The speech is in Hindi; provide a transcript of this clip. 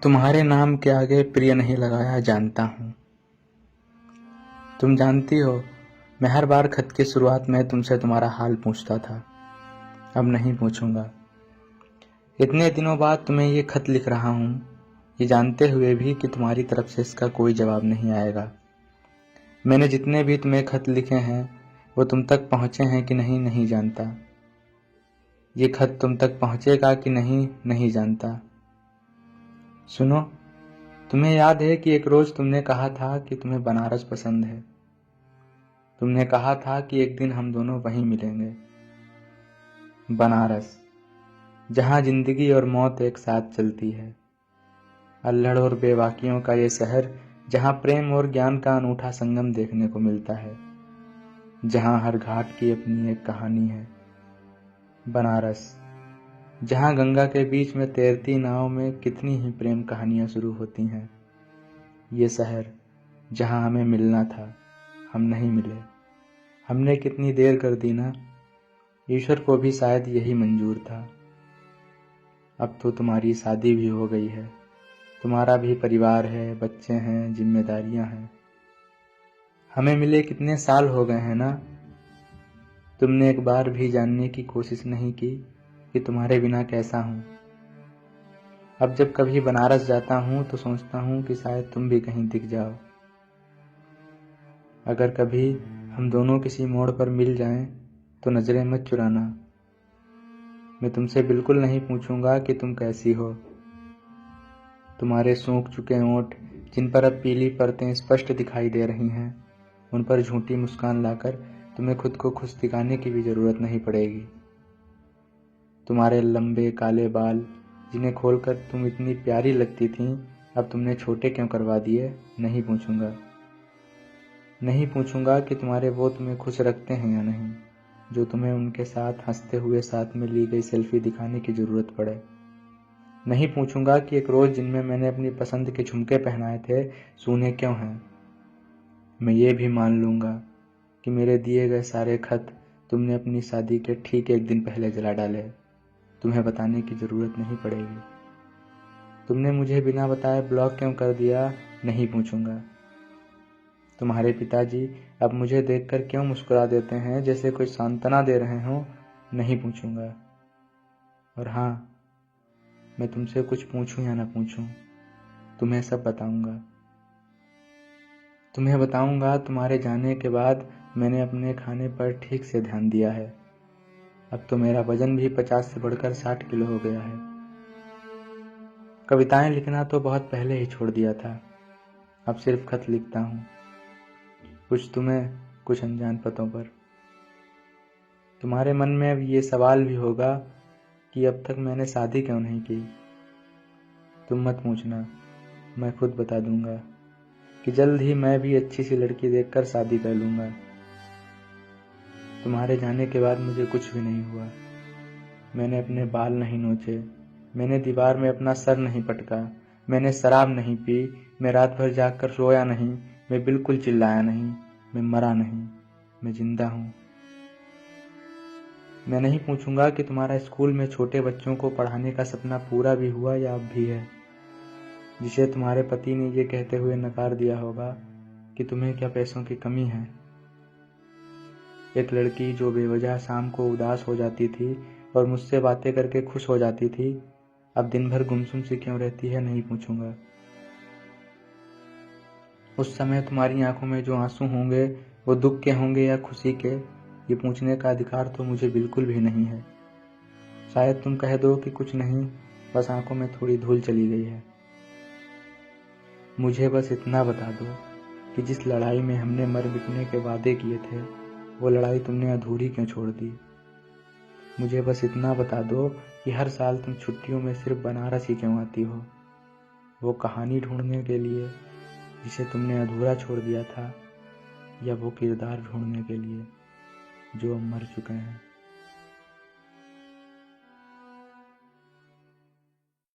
तुम्हारे नाम के आगे प्रिय नहीं लगाया जानता हूँ। तुम जानती हो, मैं हर बार खत की शुरुआत में तुमसे तुम्हारा हाल पूछता था। अब नहीं पूछूंगा। इतने दिनों बाद तुम्हें ये खत लिख रहा हूँ, ये जानते हुए भी कि तुम्हारी तरफ से इसका कोई जवाब नहीं आएगा। मैंने जितने भी तुम्हें खत लिखे हैं वो तुम तक पहुँचे हैं कि नहीं, नहीं जानता। ये खत तुम तक पहुँचेगा कि नहीं, नहीं जानता। सुनो, तुम्हें याद है कि एक रोज तुमने कहा था कि तुम्हें बनारस पसंद है। तुमने कहा था कि एक दिन हम दोनों वहीं मिलेंगे। बनारस, जहाँ जिंदगी और मौत एक साथ चलती है। अल्हड़ और बेबाकियों का ये शहर, जहाँ प्रेम और ज्ञान का अनूठा संगम देखने को मिलता है। जहाँ हर घाट की अपनी एक कहानी है। बनारस, जहाँ गंगा के बीच में तैरती नाव में कितनी ही प्रेम कहानियां शुरू होती हैं। ये शहर, जहाँ हमें मिलना था, हम नहीं मिले। हमने कितनी देर कर दी ना। ईश्वर को भी शायद यही मंजूर था। अब तो तुम्हारी शादी भी हो गई है, तुम्हारा भी परिवार है, बच्चे हैं, जिम्मेदारियां हैं। हमें मिले कितने साल हो गए हैं ना। तुमने एक बार भी जानने की कोशिश नहीं की कि तुम्हारे बिना कैसा हूँ। अब जब कभी बनारस जाता हूँ तो सोचता हूँ कि शायद तुम भी कहीं दिख जाओ। अगर कभी हम दोनों किसी मोड़ पर मिल जाएं तो नजरें मत चुराना। मैं तुमसे बिल्कुल नहीं पूछूंगा कि तुम कैसी हो। तुम्हारे सूख चुके ओंठ, जिन पर अब पीली परतें स्पष्ट दिखाई दे रही हैं, उन पर झूठी मुस्कान लाकर तुम्हें खुद को खुश दिखाने की भी जरूरत नहीं पड़ेगी। तुम्हारे लंबे काले बाल, जिन्हें खोलकर तुम इतनी प्यारी लगती थीं, अब तुमने छोटे क्यों करवा दिए, नहीं पूछूंगा। नहीं पूछूंगा कि तुम्हारे वो तुम्हें खुश रखते हैं या नहीं, जो तुम्हें उनके साथ हंसते हुए साथ में ली गई सेल्फी दिखाने की जरूरत पड़े। नहीं पूछूंगा कि एक रोज जिनमें मैंने अपनी पसंद के झुमके पहनाए थे, सूने क्यों हैं। मैं ये भी मान लूंगा कि मेरे दिए गए सारे खत तुमने अपनी शादी के ठीक एक दिन पहले जला डाले। तुम्हें बताने की जरूरत नहीं पड़ेगी। तुमने मुझे बिना बताए ब्लॉक क्यों कर दिया, नहीं पूछूंगा। तुम्हारे पिताजी अब मुझे देखकर क्यों मुस्कुरा देते हैं जैसे कोई सांत्वना दे रहे हों, नहीं पूछूंगा। और हाँ, मैं तुमसे कुछ पूछूं या ना पूछूं, तुम्हें सब बताऊंगा। तुम्हें बताऊंगा तुम्हारे जाने के बाद मैंने अपने खाने पर ठीक से ध्यान दिया है। अब तो मेरा वजन भी 50 से बढ़कर 60 किलो हो गया है। कविताएं लिखना तो बहुत पहले ही छोड़ दिया था। अब सिर्फ खत लिखता हूँ, कुछ तुम्हें, कुछ अनजान पतों पर। तुम्हारे मन में अब ये सवाल भी होगा कि अब तक मैंने शादी क्यों नहीं की। तुम मत पूछना, मैं खुद बता दूंगा कि जल्द ही मैं भी अच्छी सी लड़की देखकर शादी कर लूंगा। तुम्हारे जाने के बाद मुझे कुछ भी नहीं हुआ। मैंने अपने बाल नहीं नोचे, मैंने दीवार में अपना सर नहीं पटका, मैंने शराब नहीं पी, मैं रात भर जागकर सोया नहीं, मैं बिल्कुल चिल्लाया नहीं, मैं मरा नहीं, मैं जिंदा हूँ। मैं नहीं पूछूंगा कि तुम्हारा स्कूल में छोटे बच्चों को पढ़ाने का सपना पूरा भी हुआ या अब भी है, जिसे तुम्हारे पति ने ये कहते हुए नकार दिया होगा कि तुम्हें क्या पैसों की कमी है। एक लड़की जो बेवजह शाम को उदास हो जाती थी और मुझसे बातें करके खुश हो जाती थी, अब दिन भर गुमसुम सी क्यों रहती है, नहीं पूछूंगा। उस समय तुम्हारी आंखों में जो आंसू होंगे वो दुख के होंगे या खुशी के, ये पूछने का अधिकार तो मुझे बिल्कुल भी नहीं है। शायद तुम कह दो कि कुछ नहीं, बस आंखों में थोड़ी धूल चली गई है। मुझे बस इतना बता दो कि जिस लड़ाई में हमने मर मिटने के वादे किए थे, वो लड़ाई तुमने अधूरी क्यों छोड़ दी। मुझे बस इतना बता दो कि हर साल तुम छुट्टियों में सिर्फ बनारस ही क्यों आती हो, वो कहानी ढूंढने के लिए जिसे तुमने अधूरा छोड़ दिया था, या वो किरदार ढूंढने के लिए जो अब मर चुके हैं।